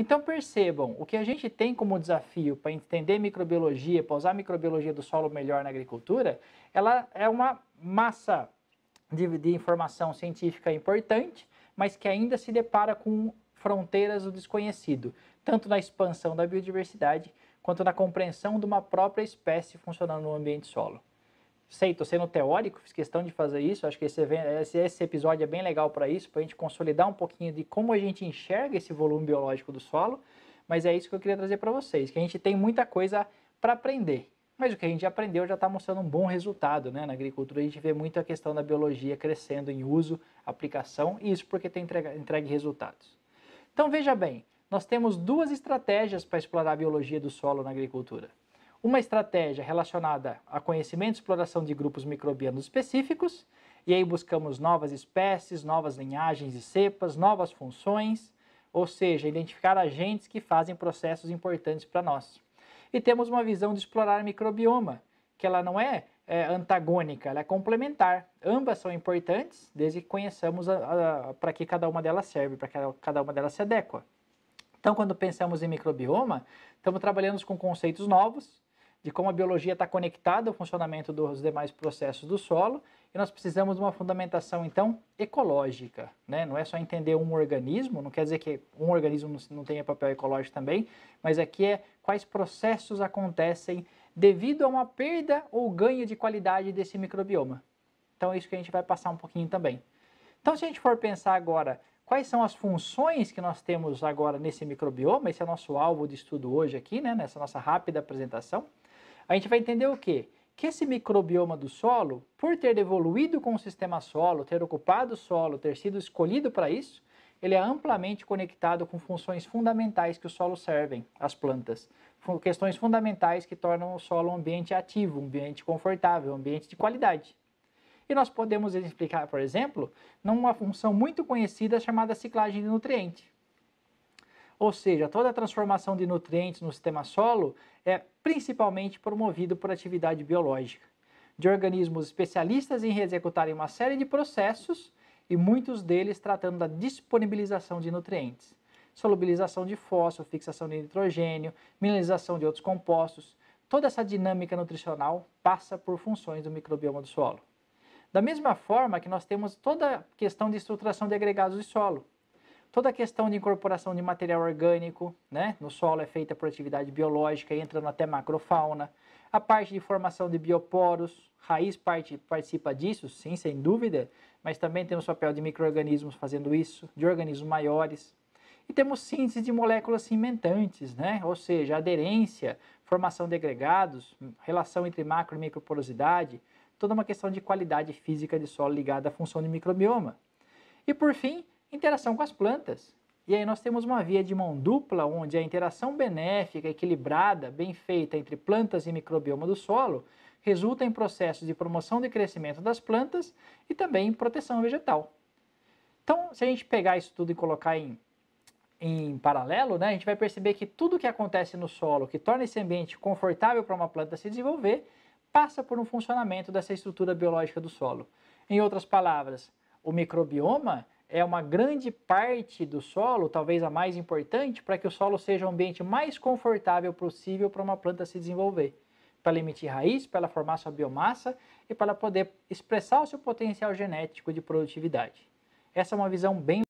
Então percebam, o que a gente tem como desafio para entender microbiologia, para usar a microbiologia do solo melhor na agricultura, ela é uma massa de informação científica importante, mas que ainda se depara com fronteiras do desconhecido, tanto na expansão da biodiversidade, quanto na compreensão de uma própria espécie funcionando no ambiente solo. Sei, estou sendo teórico, fiz questão de fazer isso, acho que esse episódio é bem legal para isso, para a gente consolidar um pouquinho de como a gente enxerga esse volume biológico do solo, mas é isso que eu queria trazer para vocês, que a gente tem muita coisa para aprender, mas o que a gente aprendeu já está mostrando um bom resultado, né? Na agricultura a gente vê muito a questão da biologia crescendo em uso, aplicação, e isso porque tem entregue resultados. Então veja bem, nós temos duas estratégias para explorar a biologia do solo na agricultura. Uma estratégia relacionada a conhecimento e exploração de grupos microbianos específicos, e aí buscamos novas espécies, novas linhagens de cepas, novas funções, ou seja, identificar agentes que fazem processos importantes para nós. E temos uma visão de explorar microbioma, que ela não é antagônica, ela é complementar. Ambas são importantes, desde que conheçamos para que cada uma delas serve, para que cada uma delas se adequa. Então, quando pensamos em microbioma, estamos trabalhando com conceitos novos, de como a biologia está conectada ao funcionamento dos demais processos do solo, e nós precisamos de uma fundamentação, então, ecológica, né? Não é só entender um organismo, não quer dizer que um organismo não tenha papel ecológico também, mas aqui é quais processos acontecem devido a uma perda ou ganho de qualidade desse microbioma. Então é isso que a gente vai passar um pouquinho também. Então, se a gente for pensar agora quais são as funções que nós temos agora nesse microbioma, esse é o nosso alvo de estudo hoje aqui, né, nessa nossa rápida apresentação, a gente vai entender o quê? Que esse microbioma do solo, por ter evoluído com o sistema solo, ter ocupado o solo, ter sido escolhido para isso, ele é amplamente conectado com funções fundamentais que o solo servem, as plantas. Questões fundamentais que tornam o solo um ambiente ativo, um ambiente confortável, um ambiente de qualidade. E nós podemos explicar, por exemplo, numa função muito conhecida chamada ciclagem de nutriente. Ou seja, toda a transformação de nutrientes no sistema solo é principalmente promovido por atividade biológica, de organismos especialistas em executarem uma série de processos e muitos deles tratando da disponibilização de nutrientes. Solubilização de fósforo, fixação de nitrogênio, mineralização de outros compostos. Toda essa dinâmica nutricional passa por funções do microbioma do solo. Da mesma forma que nós temos toda a questão de estruturação de agregados de solo. Toda a questão de incorporação de material orgânico, né, no solo é feita por atividade biológica, entrando até macrofauna. A parte de formação de bioporos, raiz participa disso, sim, sem dúvida, mas também temos o papel de micro-organismos fazendo isso, de organismos maiores. E temos síntese de moléculas cimentantes, né, ou seja, aderência, formação de agregados, relação entre macro e microporosidade, toda uma questão de qualidade física de solo ligada à função de microbioma. E por fim, interação com as plantas. E aí nós temos uma via de mão dupla, onde a interação benéfica, equilibrada, bem feita entre plantas e microbioma do solo, resulta em processos de promoção de crescimento das plantas e também em proteção vegetal. Então, se a gente pegar isso tudo e colocar em paralelo, né, a gente vai perceber que tudo que acontece no solo, que torna esse ambiente confortável para uma planta se desenvolver, passa por um funcionamento dessa estrutura biológica do solo. Em outras palavras, o microbioma é uma grande parte do solo, talvez a mais importante, para que o solo seja o ambiente mais confortável possível para uma planta se desenvolver, para ela emitir raiz, para ela formar sua biomassa e para ela poder expressar o seu potencial genético de produtividade. Essa é uma visão bem